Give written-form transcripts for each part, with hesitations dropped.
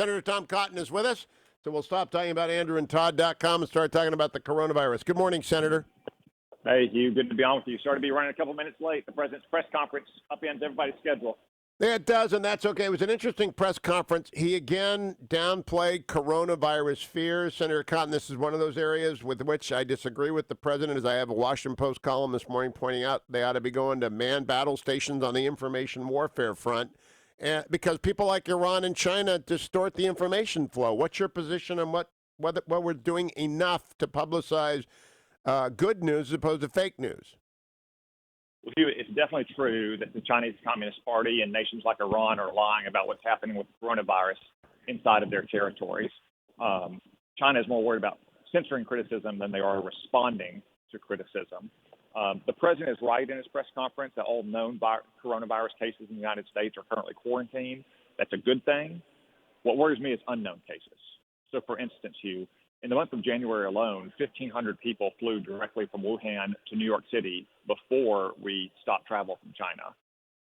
Senator Tom Cotton is with us, so we'll stop talking about AndrewandTodd.com and start talking about the coronavirus. Good morning, Senator. Hey, Hugh. Good to be on with you. Sorry to be running a couple minutes late. The president's press conference upends everybody's schedule. Yeah, it does, and that's okay. It was an interesting press conference. He again downplayed coronavirus fears. Senator Cotton, this is one of those areas with which I disagree with the president, as I have a Washington Post column this morning pointing out they ought to be going to manned battle stations on the information warfare front, because people like Iran and China distort the information flow. What's your position on whether we're doing enough to publicize good news as opposed to fake news? Well, Hugh, it's definitely true that the Chinese Communist Party and nations like Iran are lying about what's happening with coronavirus inside of their territories. China is more worried about censoring criticism than they are responding to criticism. The president is right in his press conference that all known coronavirus cases in the United States are currently quarantined. That's a good thing. What worries me is unknown cases. So, for instance, Hugh, in the month of January alone, 1,500 people flew directly from Wuhan to New York City before we stopped travel from China.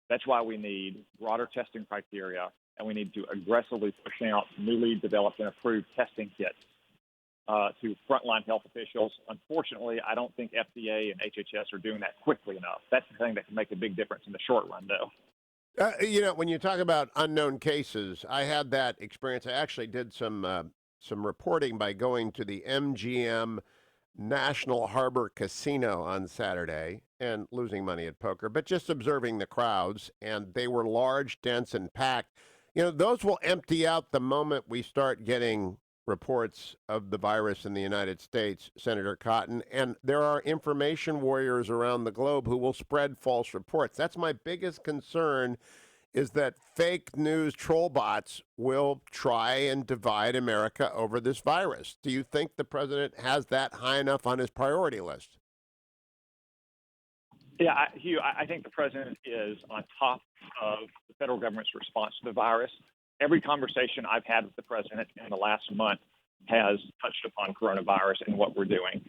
That's why we need broader testing criteria, and we need to aggressively push out newly developed and approved testing kits to frontline health officials. Unfortunately, I don't think FDA and HHS are doing that quickly enough. That's the thing that can make a big difference in the short run, though. When you talk about unknown cases, I had that experience. I actually did some reporting by going to the MGM National Harbor Casino on Saturday and losing money at poker, but just observing the crowds, and they were large, dense, and packed. Those will empty out the moment we start getting reports of the virus in the United States, Senator Cotton, and there are information warriors around the globe who will spread false reports. That's my biggest concern, is that fake news troll bots will try and divide America over this virus. Do you think the president has that high enough on his priority list? Yeah, Hugh, I think the president is on top of the federal government's response to the virus. Every conversation I've had with the president in the last month has touched upon coronavirus and what we're doing.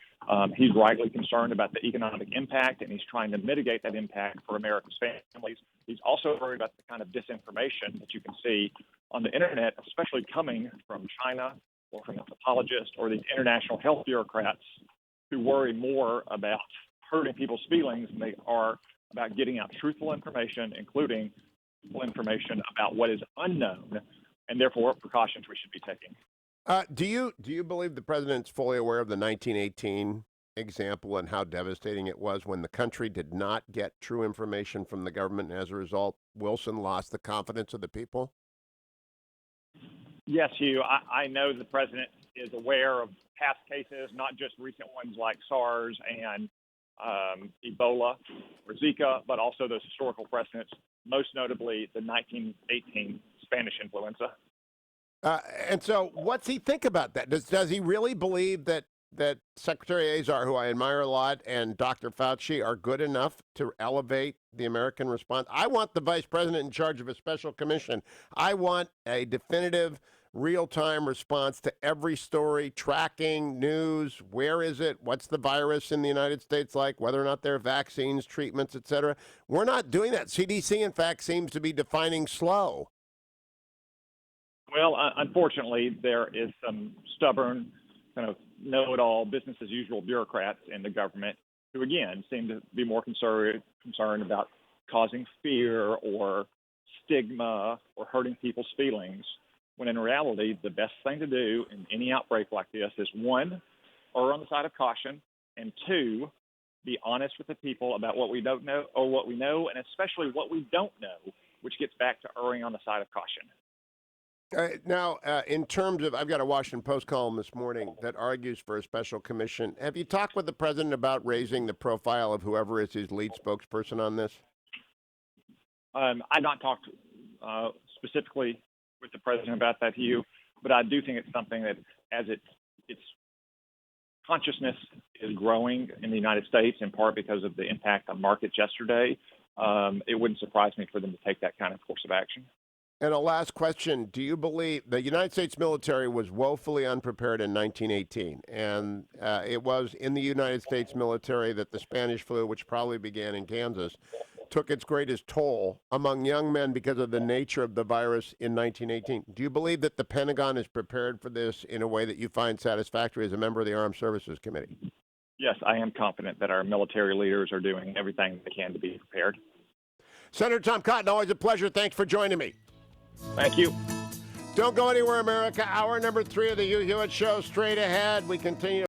He's rightly concerned about the economic impact, and he's trying to mitigate that impact for America's families. He's also worried about the kind of disinformation that you can see on the internet, especially coming from China or from anthropologists or these international health bureaucrats who worry more about hurting people's feelings than they are about getting out truthful information, including information about what is unknown, and therefore what precautions we should be taking. Do you believe the president's fully aware of the 1918 example and how devastating it was when the country did not get true information from the government, and as a result, Wilson lost the confidence of the people? Yes, Hugh. I know the president is aware of past cases, not just recent ones like SARS and Ebola or Zika, but also those historical precedents, most notably the 1918 Spanish influenza. And so what's he think about that? Does he really believe that Secretary Azar, who I admire a lot, and Dr. Fauci are good enough to elevate the American response? I want the vice president in charge of a special commission. I want a definitive, real-time response to every story, tracking, news, where is it, what's the virus in the United States like, whether or not there are vaccines, treatments, et cetera. We're not doing that. CDC, in fact, seems to be defining slow. Well, unfortunately, there is some stubborn, kind of know-it-all, business-as-usual bureaucrats in the government who, again, seem to be more concerned about causing fear or stigma or hurting people's feelings, when in reality, the best thing to do in any outbreak like this is, one, err on the side of caution, and two, be honest with the people about what we don't know or what we know, and especially what we don't know, which gets back to erring on the side of caution. Now, in terms of, I've got a Washington Post column this morning that argues for a special commission. Have you talked with the president about raising the profile of whoever is his lead spokesperson on this? I've not talked specifically with the president about that, Hugh, but I do think it's something that, as its consciousness is growing in the United States, in part because of the impact on markets yesterday, it wouldn't surprise me for them to take that kind of course of action. And a last question. Do you believe the United States military was woefully unprepared in 1918? And it was in the United States military that the Spanish flu, which probably began in Kansas, took its greatest toll among young men because of the nature of the virus in 1918. Do you believe that the Pentagon is prepared for this in a way that you find satisfactory as a member of the Armed Services Committee? Yes, I am confident that our military leaders are doing everything they can to be prepared. Senator Tom Cotton, always a pleasure. Thanks for joining me. Thank you. Don't go anywhere, America. Hour number 3 of the Hugh Hewitt Show straight ahead. We continue.